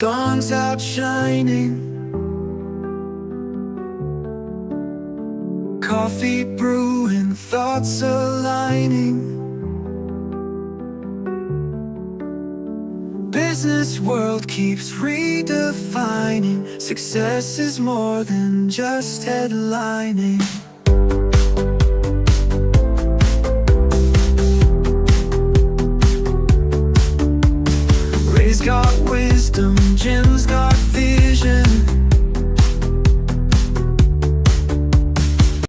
Dawn's outshining, coffee brewing, thoughts aligning. Business world keeps redefining. Success is more than just headlining. Ray's got wisdom, Jim's got vision.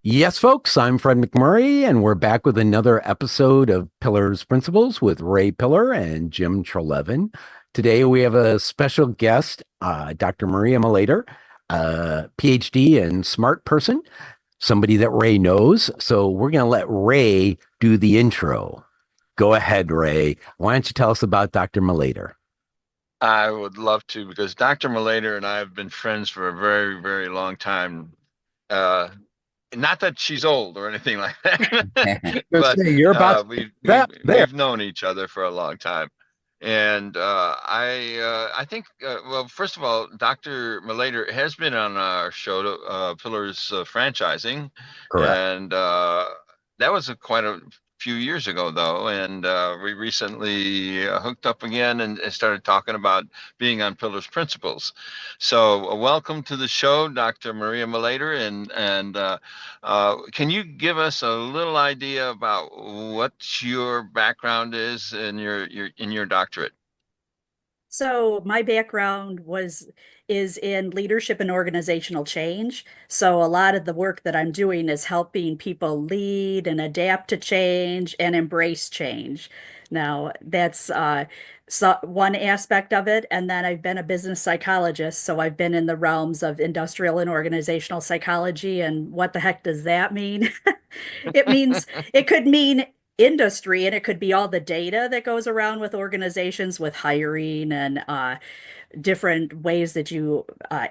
Yes, folks, I'm Fred McMurray, and we're back with another episode of Pillars Principles with Ray Pillar and Jim Treleaven. Today we have a special guest, Dr. Maria Malayter, PhD and smart person, somebody that Ray knows. So we're going to let Ray do the intro. Go ahead, Ray. Why don't you tell us about Dr. Malayter? I would love to, because Dr. Malayter and I have been friends for a very, very long time. Not that she's old or anything like that, but you're about we've known each other for a long time. And I think, well, first of all, Dr. Malayter has been on our show, Pillars Franchising. Correct. And that was quite a few years ago, though, and we recently hooked up again and started talking about being on Pillars Principles. So welcome to the show, Dr. Maria Malayter, and can you give us a little idea about what your background is in your doctorate? So my background is in leadership and organizational change. So a lot of the work that I'm doing is helping people lead and adapt to change and embrace change. Now, that's one aspect of it. And then I've been a business psychologist. So I've been in the realms of industrial and organizational psychology. And what the heck does that mean? It could mean industry, and it could be all the data that goes around with organizations with hiring and different ways that you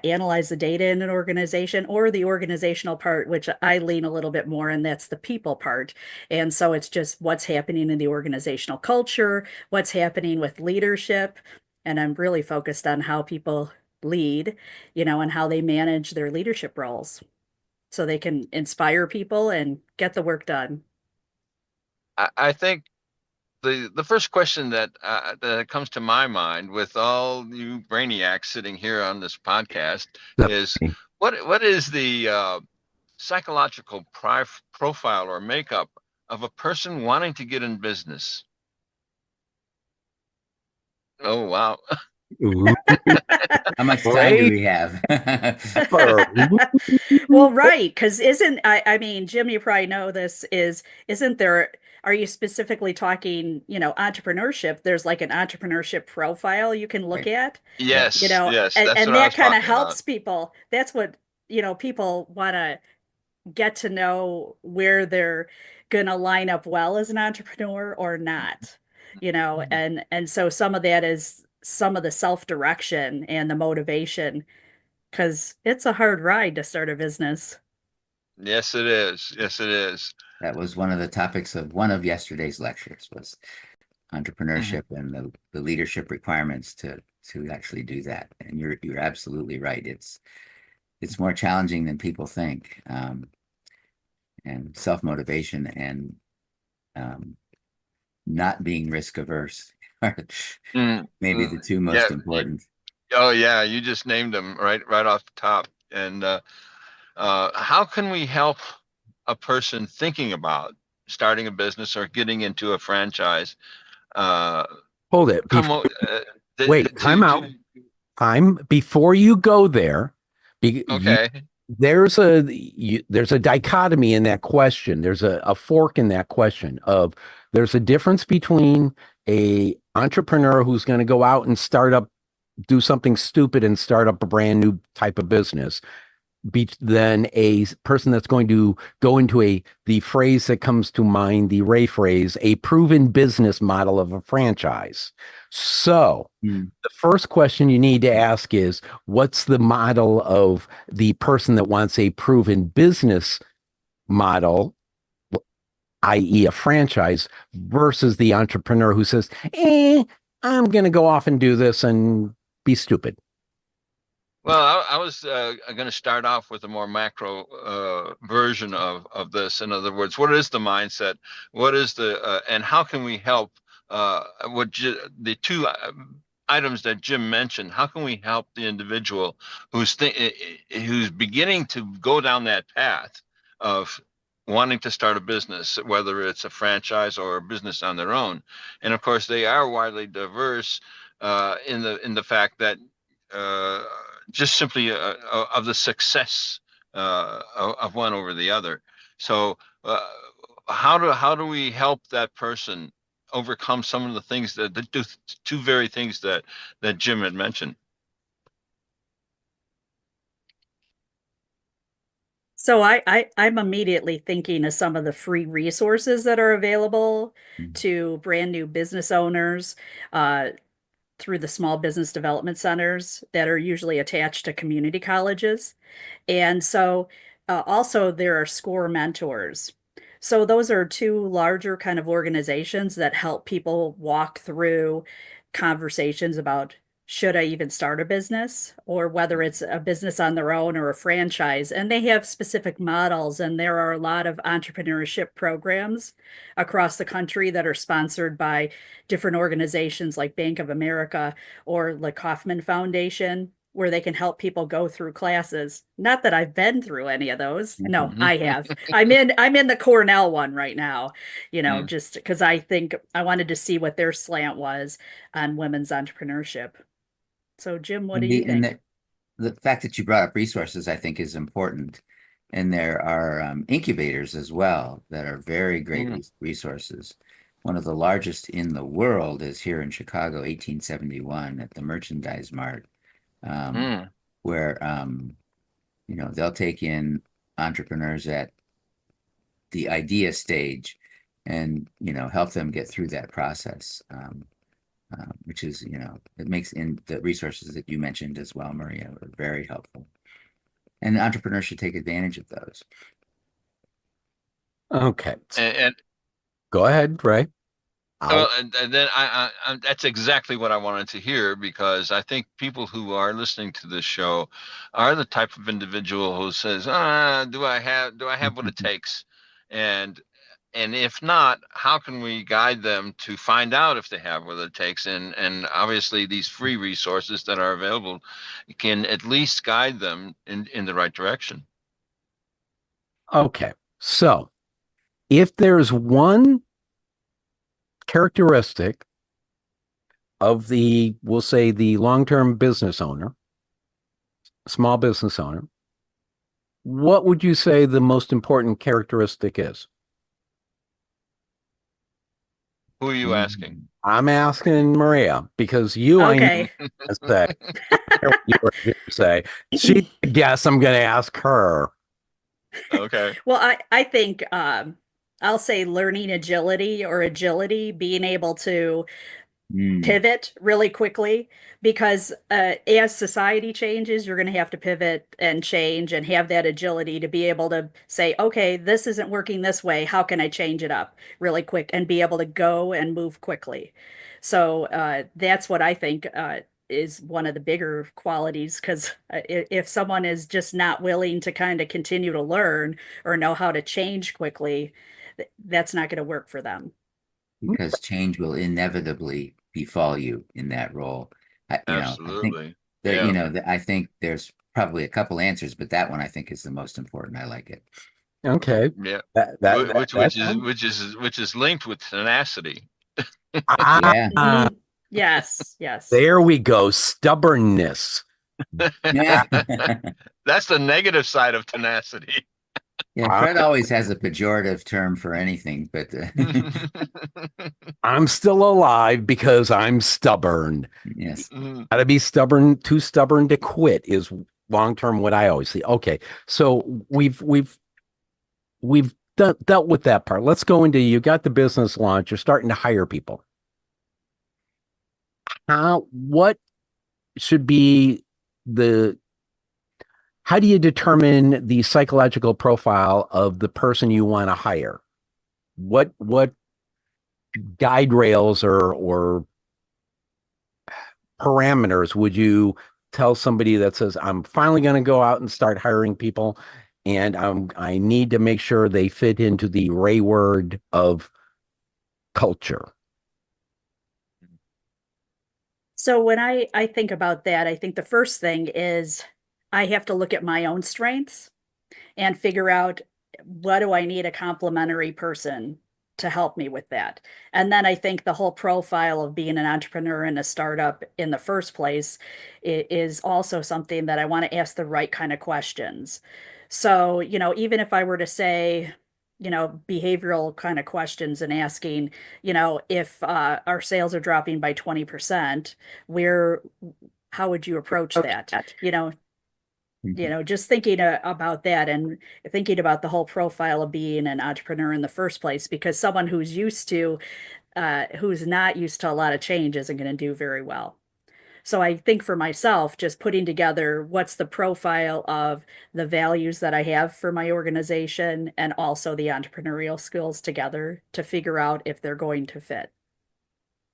analyze the data in an organization, or the organizational part, which I lean a little bit more, and that's the people part. And so it's just what's happening in the organizational culture, what's happening with leadership, and I'm really focused on how people lead, and how they manage their leadership roles so they can inspire people and get the work done. I think the first question that comes to my mind, with all you brainiacs sitting here on this podcast, is what is the psychological profile or makeup of a person wanting to get in business? Oh, wow. How much time do we have? Well, right, because I mean, Jim, you probably know this, isn't there, are you specifically talking, entrepreneurship? There's like an entrepreneurship profile you can look at. Yes, yes, and that kind of helps people. That's what, people want to get to know, where they're going to line up well as an entrepreneur or not, and so some of that is some of the self-direction and the motivation, because it's a hard ride to start a business. Yes, it is. Yes, it is. That was one of the topics of one of yesterday's lectures, was entrepreneurship and the leadership requirements to actually do that. And you're absolutely right. It's more challenging than people think, and self-motivation and not being risk averse are maybe the two most important. Oh yeah, you just named them right off the top. And how can we help a person thinking about starting a business or getting into a franchise? Hold it. Wait, time out. Before you go there. Okay. There's a dichotomy in that question. There's a fork in that question of, there's a difference between a entrepreneur who's going to go out and do something stupid and start up a brand new type of business, than a person that's going to go into the phrase that comes to mind, the Ray phrase, a proven business model of a franchise. So the first question you need to ask is, what's the model of the person that wants a proven business model, i.e. a franchise, versus the entrepreneur who says, I'm going to go off and do this and be stupid. Well, I was going to start off with a more macro version of this. In other words, what is the mindset? What is and how can we help? The two items that Jim mentioned. How can we help the individual who's beginning to go down that path of wanting to start a business, whether it's a franchise or a business on their own? And of course, they are widely diverse in the fact that. Uh, just simply of the success of one over the other. So how do we help that person overcome some of the things that do two very things that Jim had mentioned? So I'm immediately thinking of some of the free resources that are available Mhm. to brand new business owners through the small business development centers that are usually attached to community colleges. And so also there are SCORE mentors. So those are two larger kind of organizations that help people walk through conversations about should I even start a business or whether it's a business on their own or a franchise. And they have specific models, and there are a lot of entrepreneurship programs across the country that are sponsored by different organizations like Bank of America or the Kauffman Foundation, where they can help people go through classes. Not that I've been through any of those. No, Mhm. I have. I'm in the Cornell one right now, Mm. just because I think I wanted to see what their slant was on women's entrepreneurship. So Jim, what do And you and think? the fact that you brought up resources, I think, is important. And there are incubators as well that are very great Mm. resources. One of the largest in the world is here in Chicago, 1871 at the Merchandise Mart, um, Mm. where they'll take in entrepreneurs at the idea stage and help them get through that process. Which is, it makes in the resources that you mentioned as well, Maria, are very helpful. And entrepreneurs should take advantage of those. Okay. And Go ahead, Ray. well, and then that's exactly what I wanted to hear, because I think people who are listening to this show are the type of individual who says, do I have what it takes? And and if not, how can we guide them to find out if they have what it takes? And obviously these free resources that are available can at least guide them in the right direction. Okay. So if there's one characteristic of we'll say the long-term business owner, small business owner, what would you say the most important characteristic is? Who are you asking? I'm asking Maria because I know Okay. to say, what you were going to say. She guess I'm going to ask her. Okay. Well, I think I'll say learning agility, being able to Mm, pivot really quickly, because as society changes, you're going to have to pivot and change and have that agility to be able to say, okay, this isn't working this way. How can I change it up really quick and be able to go and move quickly? So that's what I think is one of the bigger qualities, because if someone is just not willing to kind of continue to learn or know how to change quickly, that's not going to work for them. because change will inevitably befall you in that role. I think Absolutely. that, Yeah. I think there's probably a couple answers, but that one I think is the most important. I like it. Okay. Yeah. Which That which is which is linked with tenacity. Yeah. Mhm. Yes, yes. there we go. Stubbornness. Yeah. That's the negative side of tenacity. Yeah. I- Fred always has a pejorative term for anything, but I'm still alive because I'm stubborn. yes. Gotta be stubborn, too stubborn to quit is long-term what I always see. Okay. So we've dealt with that part. Let's go into, you got the business launch, you're starting to hire people. What should be how do you determine the psychological profile of the person you want to hire? What guide rails or parameters would you tell somebody that says, I'm finally going to go out and start hiring people, and I need to make sure they fit into the Ray word of culture? So when I think about that, I think the first thing is I have to look at my own strengths and figure out what do I need a complementary person to help me with that. And then I think the whole profile of being an entrepreneur in a startup in the first place is also something that I want to ask the right kind of questions. So, even if I were to say, behavioral kind of questions and asking, if our sales are dropping by 20%, where, how would you approach that? Just thinking about that and thinking about the whole profile of being an entrepreneur in the first place, because someone who's who's not used to a lot of change isn't going to do very well. So I think for myself, just putting together what's the profile of the values that I have for my organization and also the entrepreneurial skills together to figure out if they're going to fit.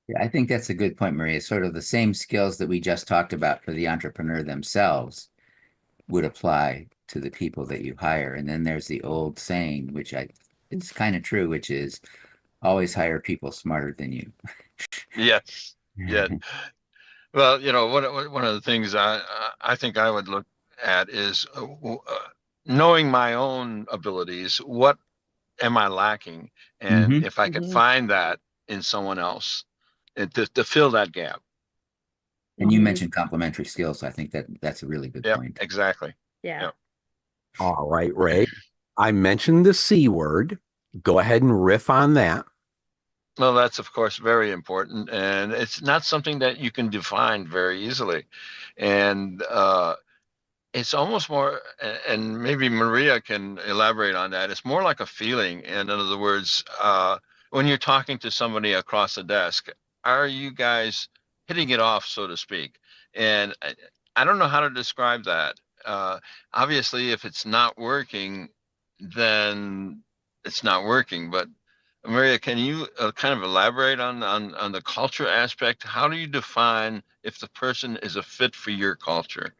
Yeah, I think that's a good point, Maria. Sort of the same skills that we just talked about for the entrepreneur themselves would apply to the people that you hire. And then there's the old saying, it's kind of true, which is always hire people smarter than you. Yes. Yeah. Well, one of the things I think I would look at is knowing my own abilities. What am I lacking? And Mhm. if I can find that in someone else, to fill that gap. And you Mhm. mentioned complementary skills. So I think that's a really good Yep, point. exactly. Yeah. Yep. All right, Ray. I mentioned the C word. Go ahead and riff on that. Well, that's of course very important, and it's not something that you can define very easily. And it's almost more, and maybe Maria can elaborate on that. It's more like a feeling. And in other words, when you're talking to somebody across the desk, are you guys hitting it off, so to speak? And I don't know how to describe that. Obviously, if it's not working, then it's not working. But Maria, can you kind of elaborate on the culture aspect? How do you define if the person is a fit for your culture?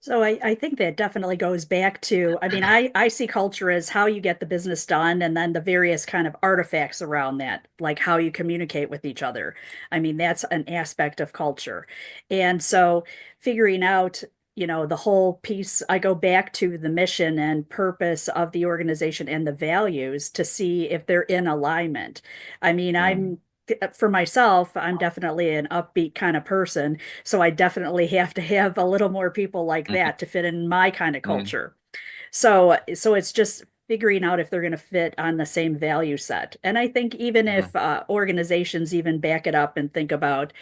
So I think that definitely goes back to, I mean, I see culture as how you get the business done and then the various kind of artifacts around that, like how you communicate with each other. I mean, that's an aspect of culture. And so figuring out, the whole piece, I go back to the mission and purpose of the organization and the values to see if they're in alignment. I mean, for myself, I'm definitely an upbeat kind of person. So I definitely have to have a little more people like that to fit in my kind of Mhm. culture. So it's just figuring out if they're going to fit on the same value set. And I think even Mhm. if organizations even back it up and think about,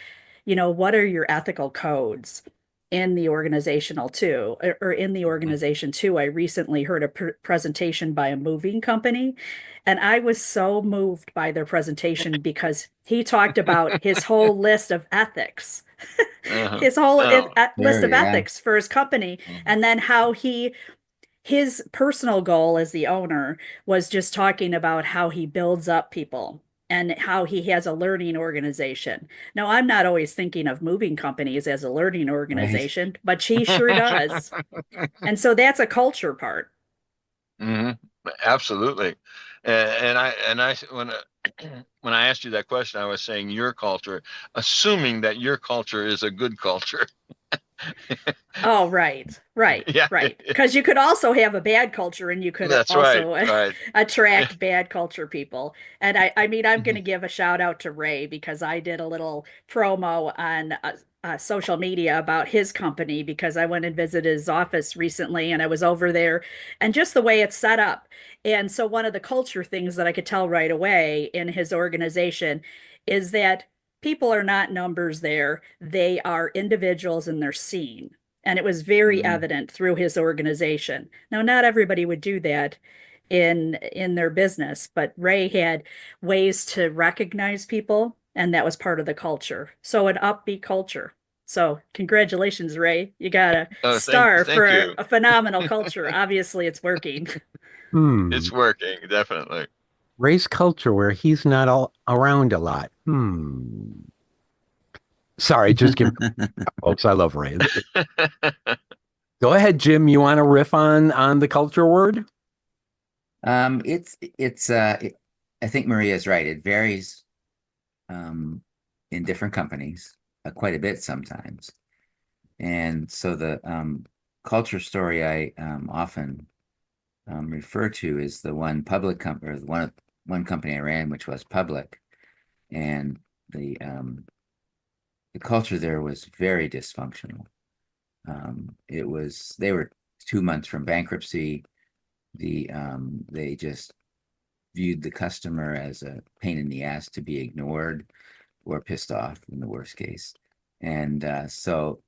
what are your ethical codes in the organizational too, or in the Mhm. organization too? I recently heard a presentation by a moving company, and I was so moved by their presentation because he talked about his whole list of ethics, Uh-huh. his whole Oh. list Sure, of yeah. ethics for his company, Mhm. and then how his personal goal as the owner was just talking about how he builds up people and how he has a learning organization. Now, I'm not always thinking of moving companies as a learning Right. organization, but she sure does. And so that's a culture part. Mhm. Absolutely. And I when I asked you that question, I was saying your culture, assuming that your culture is a good culture. Oh, right, right, Yeah, right. Because you could also have a bad culture and you could that's right. also Right. attract bad culture people. And I mean, I'm going to give a shout out to Ray because I did a little promo on social media about his company because I went and visited his office recently and I was over there and just the way it's set up. And so one of the culture things that I could tell right away in his organization is that people are not numbers there. They are individuals and they're seen. And it was very Mhm. evident through his organization. Now, not everybody would do that in their business, but Ray had ways to recognize people, and that was part of the culture. So an upbeat culture. So congratulations, Ray. You got a Oh, star thank for you. a phenomenal culture. Obviously, it's working. Hmm. It's working, definitely. Race culture where he's not all around a lot. Hmm. Sorry, just give folks. I love Ray. Go ahead, Jim. You want to riff on the culture word? I think Maria's right. It varies in different companies quite a bit sometimes. And so the culture story I often refer to is the one public company, or one company I ran, which was public, and the culture there was very dysfunctional. They were 2 months from bankruptcy. They just viewed the customer as a pain in the ass to be ignored or pissed off in the worst case. And so,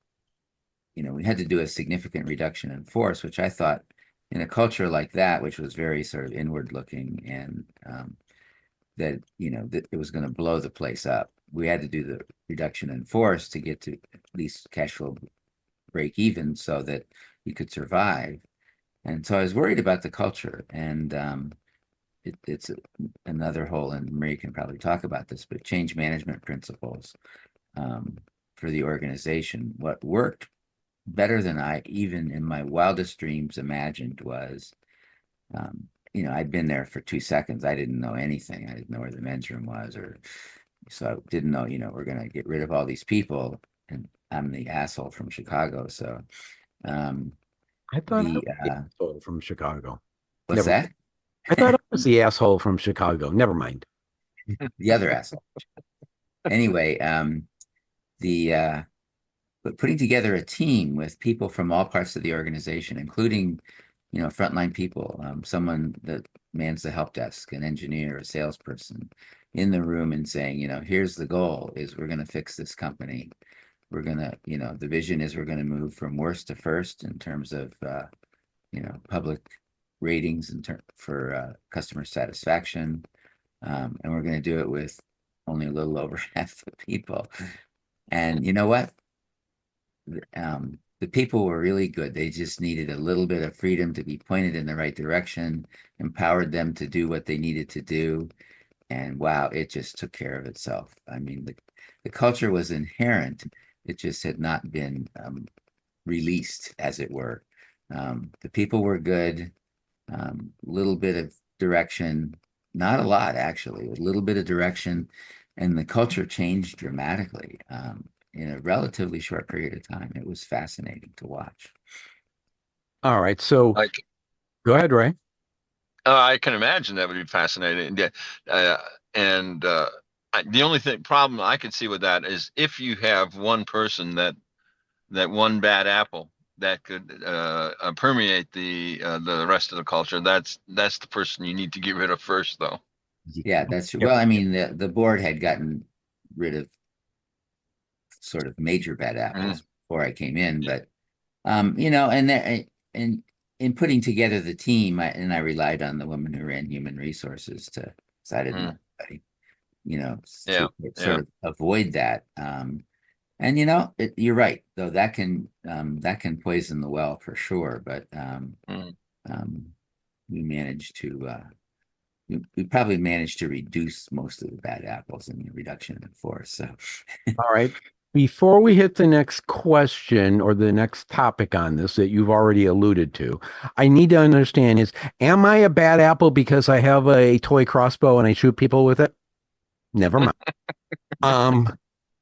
we had to do a significant reduction in force, which I thought in a culture like that, which was very sort of inward looking, and that, that it was going to blow the place up. We had to do the reduction in force to get to at least cash flow break even so that we could survive. And so I was worried about the culture, and it's another whole, and Marie can probably talk about this, but change management principles for the organization. What worked better than I even in my wildest dreams imagined was, I'd been there for 2 seconds. I didn't know anything. I didn't know where the men's room was, so I didn't know, we're going to get rid of all these people, and I'm the asshole from Chicago. So I thought I was the asshole from Chicago. What's that? I thought I was the asshole from Chicago. Never mind. The other asshole. Anyway, but putting together a team with people from all parts of the organization, including, frontline people, someone that mans the help desk, an engineer, a salesperson, in the room, and saying, here's the goal: is we're going to fix this company. We're going to, the vision is we're going to move from worst to first in terms of, public ratings for customer satisfaction. And we're going to do it with only a little over half the people. And you know what? The people were really good. They just needed a little bit of freedom to be pointed in the right direction, empowered them to do what they needed to do. And wow, it just took care of itself. I mean, the culture was inherent. It just had not been released, as it were. The people were good, little bit of direction, not a lot, actually, a little bit of direction, and the culture changed dramatically in a relatively short period of time. It was fascinating to watch. All right. So go ahead, Ray. I can imagine that would be fascinating. And the only problem I could see with that is if you have one person that one bad apple that could permeate the rest of the culture. That's the person you need to get rid of first, though. Yeah, that's true. Well, I mean, the board had gotten rid of sort of major bad apples before I came in, but and in putting together the team, I relied on the woman who ran human resources to, so I didn't know anybody, to sort of avoid that. And you're right, though, that can poison the well for sure. But we managed to we probably managed to reduce most of the bad apples in the reduction in force. So all right. Before we hit the next question or the next topic on this that you've already alluded to, I need to understand is, am I a bad apple because I have a toy crossbow and I shoot people with it? Never mind.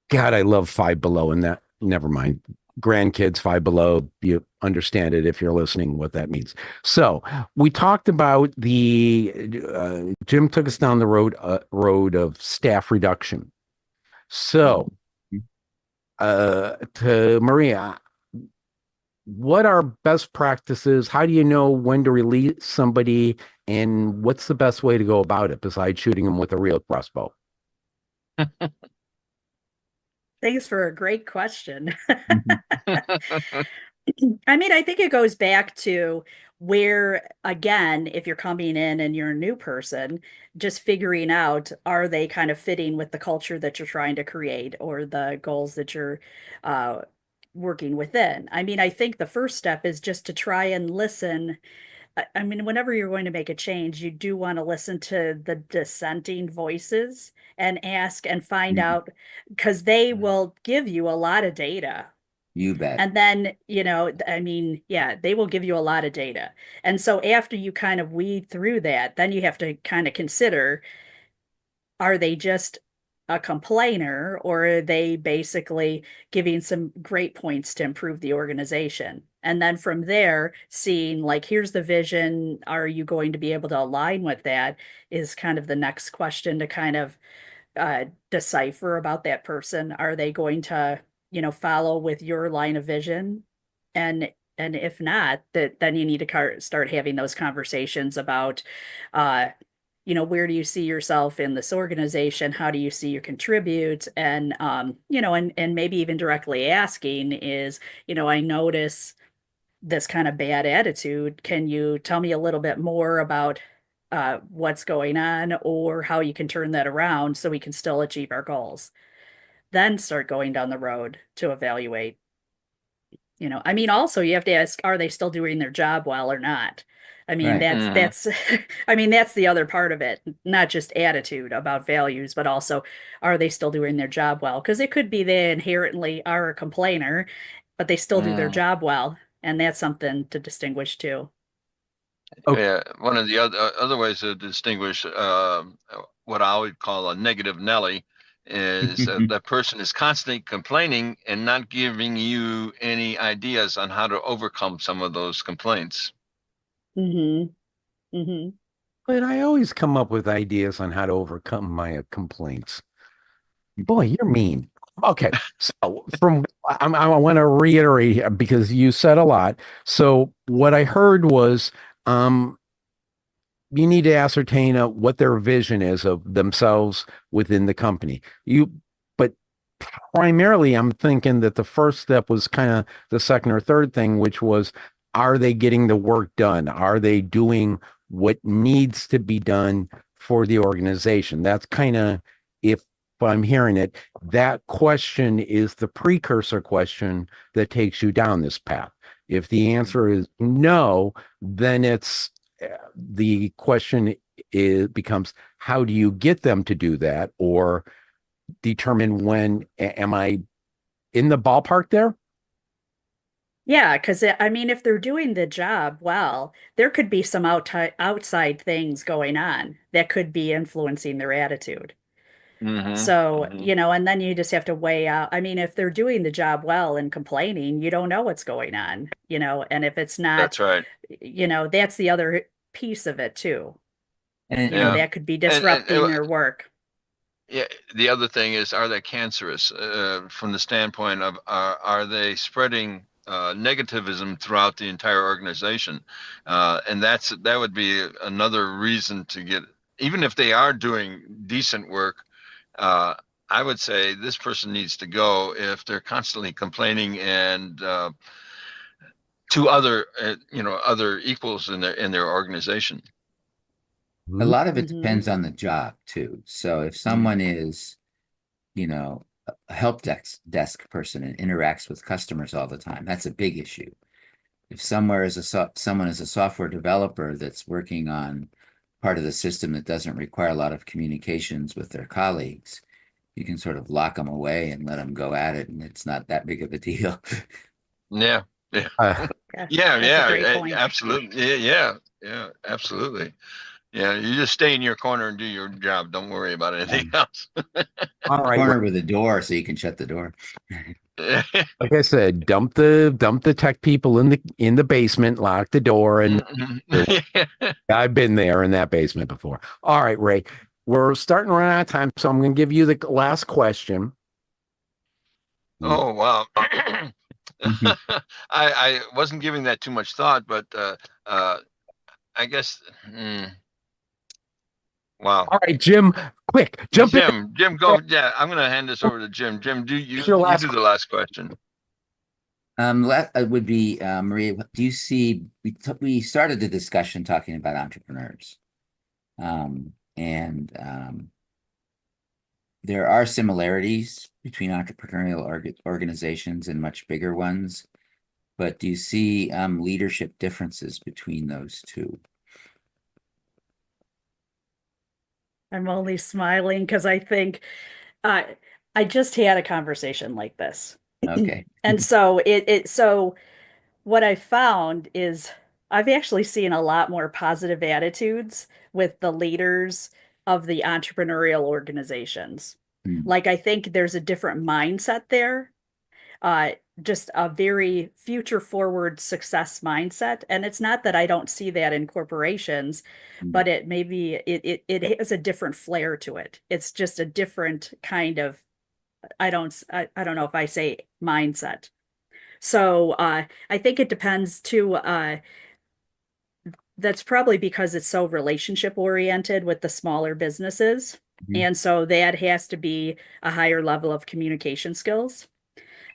God, I love Five Below, and that, never mind. Grandkids, Five Below, you understand it if you're listening, what that means. So we talked about Jim took us down the road of staff reduction. So to Maria, what are best practices? How do you know when to release somebody, and what's the best way to go about it besides shooting them with a real crossbow? Thanks for a great question. I mean, I think it goes back to where, again, if you're coming in and you're a new person, just figuring out, are they kind of fitting with the culture that you're trying to create or the goals that you're working within? I mean, I think the first step is just to try and listen I mean, whenever you're going to make a change, you do want to listen to the dissenting voices and ask and find Mhm. out, because they will give you a lot of data. You bet. And then, I mean, yeah, they will give you a lot of data. And so after you kind of weed through that, then you have to kind of consider, are they just a complainer, or are they basically giving some great points to improve the organization? And then from there, seeing like, here's the vision. Are you going to be able to align with that? Is kind of the next question to kind of decipher about that person. Are they going to, follow with your line of vision? And if not, then you need to start having those conversations about, uh, where do you see yourself in this organization? How do you see you contribute? And, and maybe even directly asking is, I notice this kind of bad attitude. Can you tell me a little bit more about what's going on, or how you can turn that around so we can still achieve our goals? Then start going down the road to evaluate. I mean, also you have to ask, are they still doing their job well or not? I mean, Right. that's I mean, that's the other part of it, not just attitude about values, but also, are they still doing their job well? Because it could be they inherently are a complainer, but they still do their Mm. job well, and that's something to distinguish too. Okay. Yeah, one of the other ways to distinguish what I would call a negative Nelly is that person is constantly complaining and not giving you any ideas on how to overcome some of those complaints. Mm-hmm. Mm-hmm. But I always come up with ideas on how to overcome my complaints. Boy, you're mean. Okay, so I want to reiterate here because you said a lot. So what I heard was, um, you need to ascertain what their vision is of themselves within the company. But primarily, I'm thinking that the first step was kind of the second or third thing, which was, are they getting the work done? Are they doing what needs to be done for the organization? That's kind of, if I'm hearing it, that question is the precursor question that takes you down this path. If the answer is no, then the question becomes, how do you get them to do that, or determine when am I in the ballpark there? Yeah, because I mean, if they're doing the job well, there could be some outside things going on that could be influencing their attitude. So, Hmm. and then you just have to weigh out. I mean, if they're doing the job well and complaining, you don't know what's going on, and if it's not, That's right. that's the other piece of it too. And Yeah. That could be And disrupting their work. yeah, the other thing is, are they cancerous from the standpoint of are they spreading negativism throughout the entire organization? And that would be another reason to get, even if they are doing decent work, uh, I would say this person needs to go if they're constantly complaining and to other other equals in their organization. a lot of it Hmm. depends on the job too. So if someone is, a help desk person and interacts with customers all the time, that's a big issue. If someone is a software developer that's working on part of the system that doesn't require a lot of communications with their colleagues, you can sort of lock them away and let them go at it, and it's not that big of a deal. Yeah, yeah, Uh, Yeah, yeah, that's a great yeah, point. absolutely. Yeah, absolutely. Yeah, you just stay in your corner and do your job. Don't worry about anything else. all right. Corner with a door so you can shut the door. Like I said, dump the tech people in the basement, lock the door, and I've been there in that basement before. All right, Ray, we're starting to run out of time, so I'm going to give you the last question. Oh wow. Mhm. I wasn't giving that too much thought, but I guess wow. All right, Jim, quick, jump in. Jim, go. Yeah, I'm gonna hand this over to Jim. Jim, do you What's your you last do the last question? Would be Maria. Do you see? We started the discussion talking about entrepreneurs, and there are similarities between entrepreneurial organizations and much bigger ones. but do you see leadership differences between those two? I'm only smiling because I think I just had a conversation like this. Okay. And so so what I found is I've actually seen a lot more positive attitudes with the leaders of the entrepreneurial organizations. Mm, Like I think there's a different mindset there, uh, just a very future forward success mindset. And it's not that I don't see that in corporations, mm, but it maybe it has a different flair to it. It's just a different kind of I don't know if I say mindset. So I think it depends too. That's probably because it's so relationship oriented with the smaller businesses. mhm. And so that has to be a higher level of communication skills.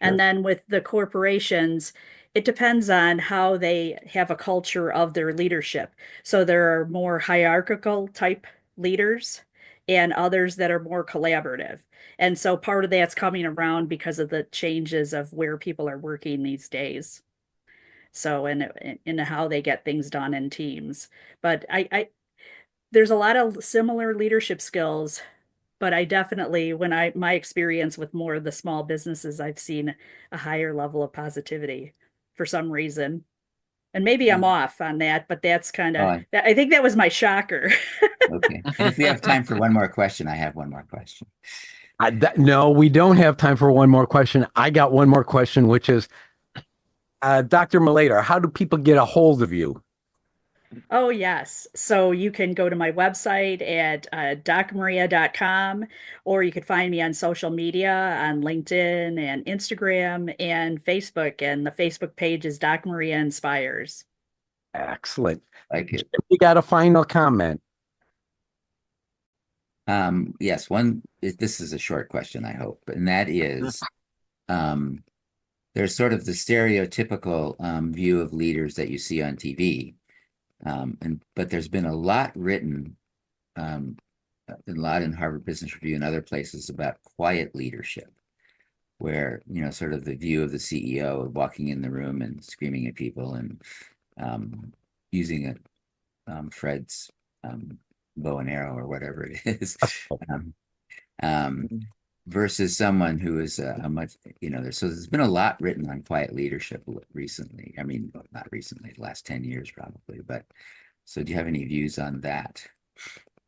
And Sure. then with the corporations, it depends on how they have a culture of their leadership. So there are more hierarchical type leaders and others that are more collaborative. And so part of that's coming around because of the changes of where people are working these days. So in how they get things done in teams. But I there's a lot of similar leadership skills, but I definitely, when my experience with more of the small businesses, I've seen a higher level of positivity for some reason. And maybe I'm Mm. off on that, but that's kind Oh, of, I think that was my shocker. okay. And if we have time for one more question, I have one more question. No, we don't have time for one more question. I got one more question, which is, Dr. Malayter, how do people get a hold of you? Oh, yes. So you can go to my website at docmaria.com, or you could find me on social media on LinkedIn and Instagram and Facebook. And the Facebook page is Doc Maria Inspires. Excellent. Like it. You got a final comment? Yes, this is a short question, I hope, and that is, there's sort of the stereotypical view of leaders that you see on TV. But there's been a lot written, a lot in Harvard Business Review and other places about quiet leadership, where, sort of the view of the CEO walking in the room and screaming at people and using Fred's bow and arrow or whatever it is, versus someone who is a much, so there's been a lot written on quiet leadership recently. I mean, not recently, the last 10 years probably, but so do you have any views on that?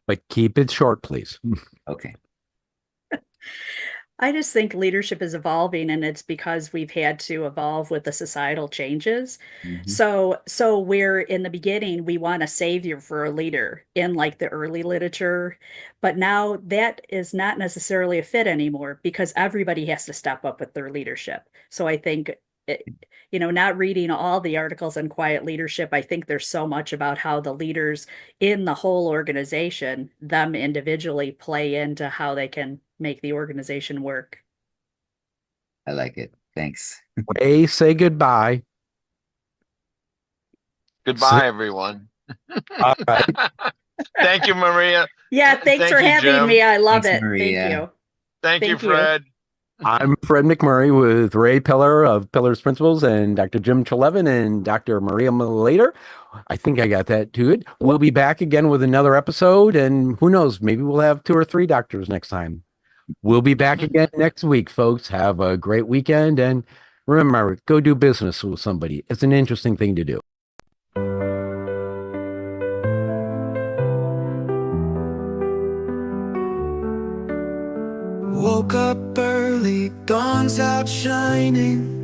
But keep it short, please. Okay. I just think leadership is evolving, and it's because we've had to evolve with the societal changes. Mhm. So where in the beginning we want a savior for a leader in like the early literature, but now that is not necessarily a fit anymore because everybody has to step up with their leadership. So I think not reading all the articles on quiet leadership, I think there's so much about how the leaders in the whole organization, them individually, play into how they can make the organization work. I like it. Thanks. Ray, say goodbye. Goodbye, everyone. All right. Thank you, Maria. Yeah, thanks Thank for you, having Jim. me. I love Thanks, it. Maria. Thank you. Thank you, Thank you. Fred. I'm Fred McMurray with Ray Pillar of Pillar's Principles and Dr. Jim Treleaven and Dr. Maria Malayter. I think I got that too good. We'll be back again with another episode, and who knows, maybe we'll have 2 or 3 doctors next time. We'll be back again next week, folks. Have a great weekend, and remember, go do business with somebody. It's an interesting thing to do. Woke up early, dawn's out shining.